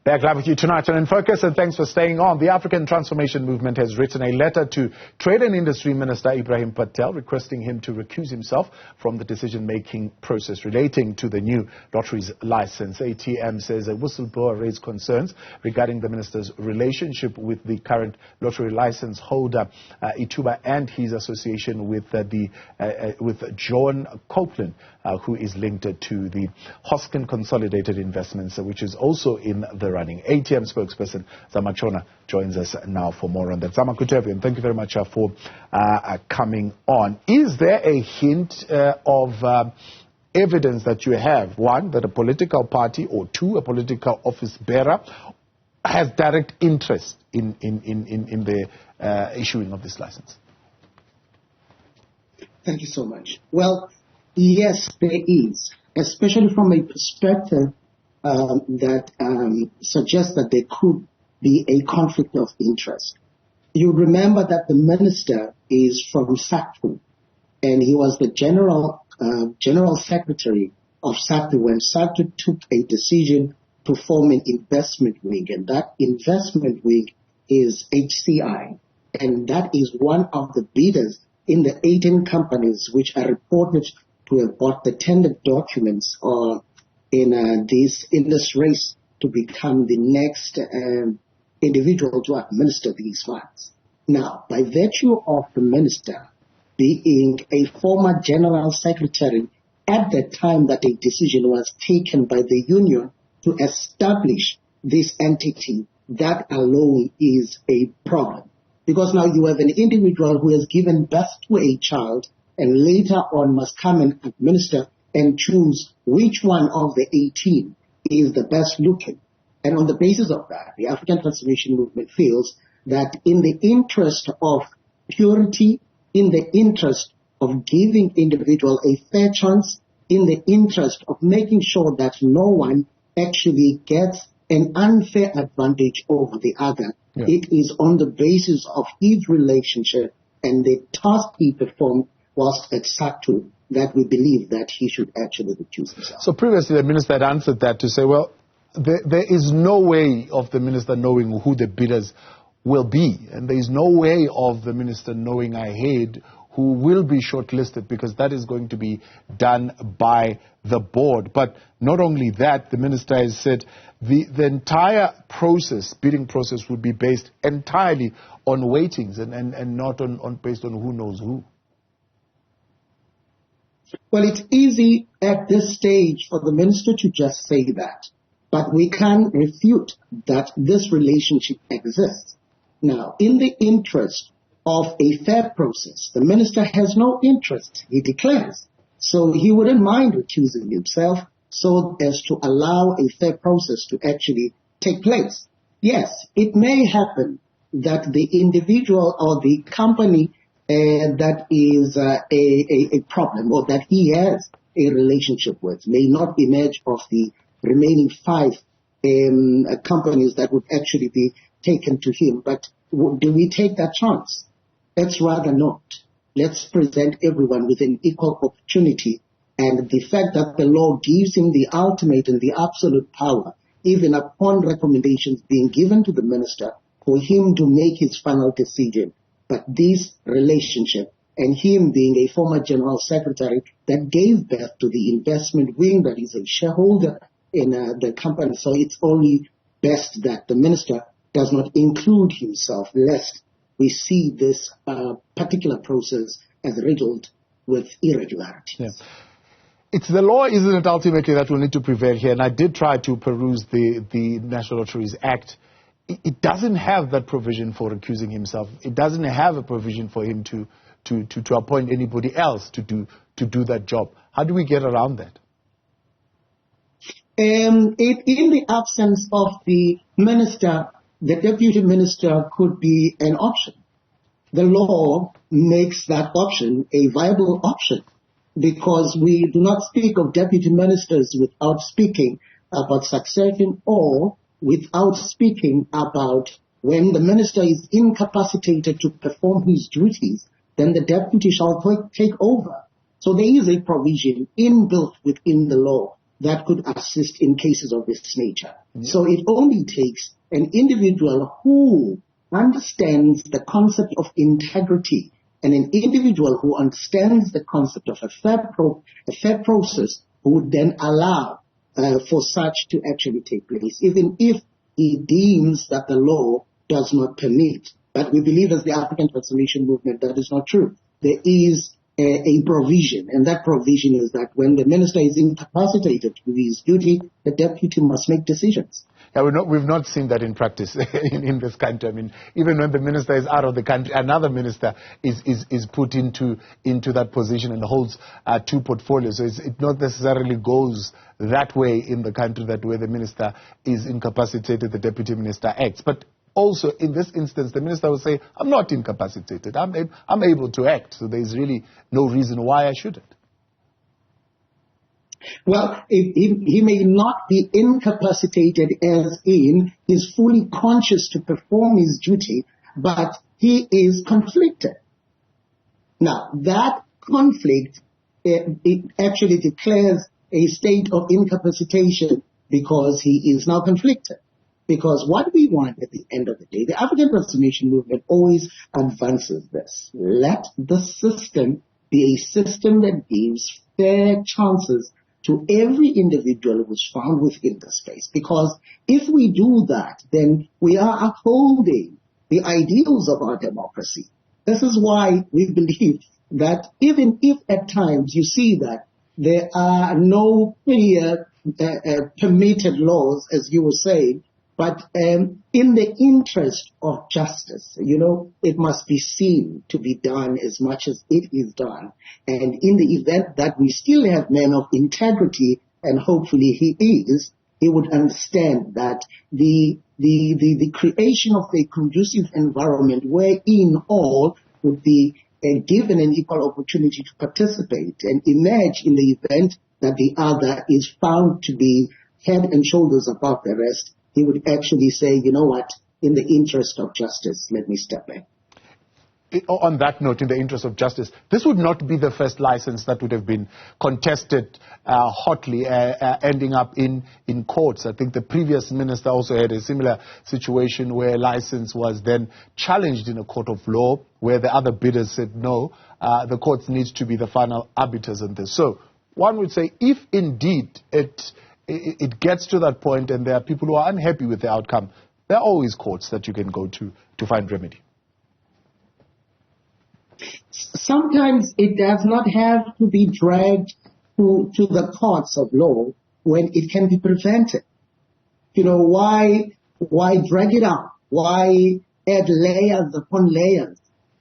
Back live with you tonight on In Focus, and thanks for staying on. The African Transformation Movement has written a letter to Trade and Industry Minister Ibrahim Patel requesting him to recuse himself from the decision-making process relating to the new lotteries license. ATM says a whistleblower raised concerns regarding the minister's relationship with the current lottery license holder, Ituba, and his association with John Copeland, who is linked to the Hoskin Consolidated Investments, which is also in the running. ATM spokesperson Zama Ntshona joins us now for more on that. Zama, good to have you, and thank you very much for coming on. Is there a hint of evidence that you have, one, that a political party, or two, a political office bearer has direct interest in the issuing of this license? Thank you so much. Well, yes, there is, especially from a perspective that suggests that there could be a conflict of interest. You remember that the minister is from SACTU, and he was the general secretary of SACTU when SACTU took a decision to form an investment wing, and that investment wing is HCI, and that is one of the bidders in the 18 companies which are reported to have bought the tender documents in this race to become the next individual to administer these funds. Now, by virtue of the minister being a former general secretary at the time that a decision was taken by the union to establish this entity, that alone is a problem. Because now you have an individual who has given birth to a child and later on must come and administer and choose which one of the 18 is the best looking. And on the basis of that, the African Transformation Movement feels that in the interest of purity, in the interest of giving individual a fair chance, in the interest of making sure that no one actually gets an unfair advantage over the other, it is on the basis of his relationship and the task he performed whilst at SACTU that we believe that he should actually recuse himself. So previously the minister had answered that to say, well, there is no way of the minister knowing who the bidders will be, and there is no way of the minister knowing ahead who will be shortlisted, because that is going to be done by the board. But not only that, the minister has said the entire process, bidding process, would be based entirely on weightings and not based on who knows who. Well, it's easy at this stage for the minister to just say that, but we can refute that this relationship exists. Now, in the interest of a fair process, the minister has no interest, he declares. So he wouldn't mind recusing himself so as to allow a fair process to actually take place. Yes, it may happen that the individual or the company that is a problem, or that he has a relationship with, may not emerge of the remaining 5 companies that would actually be taken to him. But do we take that chance? Let's rather not. Let's present everyone with an equal opportunity, and the fact that the law gives him the ultimate and the absolute power, even upon recommendations being given to the minister, for him to make his final decision. But this relationship, and him being a former general secretary that gave birth to the investment wing that is a shareholder in the company, so it's only best that the minister does not include himself, lest we see this particular process as riddled with irregularities. Yeah. It's the law, isn't it, ultimately, that will need to prevail here? And I did try to peruse the National Lotteries Act. It doesn't have that provision for recusing himself. It doesn't have a provision for him to appoint anybody else to do that job. How do we get around that? In the absence of the minister, the deputy minister could be an option. The law makes that option a viable option, because we do not speak of deputy ministers without speaking about succession, or without speaking about when the minister is incapacitated to perform his duties, then the deputy shall take over. So there is a provision inbuilt within the law that could assist in cases of this nature. So it only takes an individual who understands the concept of integrity and an individual who understands the concept of a fair process who would then allow for such to actually take place, even if he deems that the law does not permit. But we believe as the African Transformation Movement that is not true. There is a provision, and that provision is that when the minister is incapacitated to do his duty, the deputy must make decisions. Yeah, we've not seen that in practice in this country. I mean, even when the minister is out of the country, another minister is put into that position and holds two portfolios. So it not necessarily goes that way in the country, that where the minister is incapacitated, the deputy minister acts. But also, in this instance, the minister will say, I'm not incapacitated. I'm able to act. So there's really no reason why I shouldn't. Well, he may not be incapacitated as in he's fully conscious to perform his duty, but he is conflicted. Now, that conflict, it actually declares a state of incapacitation because he is now conflicted. Because what we want at the end of the day, the African Transformation Movement always advances this. Let the system be a system that gives fair chances to every individual who's found within the space. Because if we do that, then we are upholding the ideals of our democracy. This is why we believe that even if at times you see that there are no clear permitted laws, as you were saying, but in the interest of justice, it must be seen to be done as much as it is done. And in the event that we still have men of integrity, and hopefully he would understand that the creation of a conducive environment wherein all would be given an equal opportunity to participate and emerge in the event that the other is found to be head and shoulders above the rest. He would actually say, you know what, in the interest of justice, let me step back. On that note, in the interest of justice, this would not be the first license that would have been contested hotly, ending up in courts. I think the previous minister also had a similar situation where a license was then challenged in a court of law, where the other bidders said no, the courts need to be the final arbiters in this. So one would say, if indeed it gets to that point and there are people who are unhappy with the outcome, there are always courts that you can go to find remedy. Sometimes it does not have to be dragged to the courts of law when it can be prevented. Why drag it out? Why add layers upon layers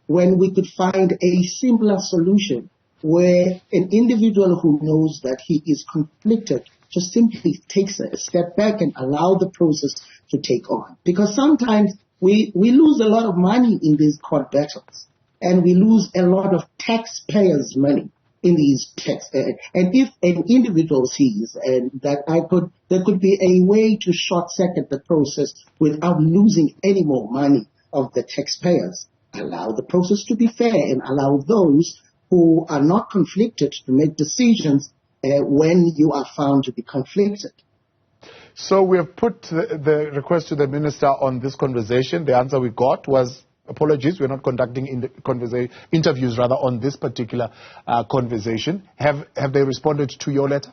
when we could find a simpler solution where an individual who knows that he is conflicted just simply takes a step back and allow the process to take on? Because sometimes we lose a lot of money in these court battles, and we lose a lot of taxpayers' money in these texts. And if an individual sees that there could be a way to short-circuit the process without losing any more money of the taxpayers, allow the process to be fair and allow those who are not conflicted to make decisions when you are found to be conflicted. So we have put the request to the minister on this conversation. The answer we got was, apologies, we're not conducting interviews on this particular conversation. Have they responded to your letter?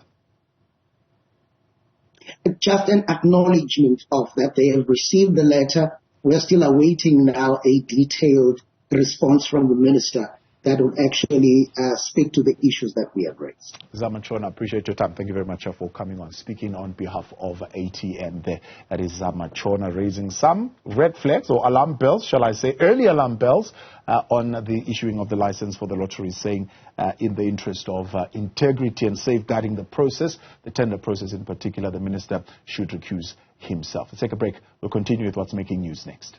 Just an acknowledgement of that they have received the letter. We're still awaiting now a detailed response from the minister that will actually speak to the issues that we have raised. Zama Ntshona, appreciate your time. Thank you very much for coming on, speaking on behalf of ATM there. That is Zama Ntshona raising some red flags or alarm bells, shall I say, early alarm bells on the issuing of the license for the lottery, saying in the interest of integrity and safeguarding the process, the tender process in particular, the minister should recuse himself. Let's take a break. We'll continue with what's making news next.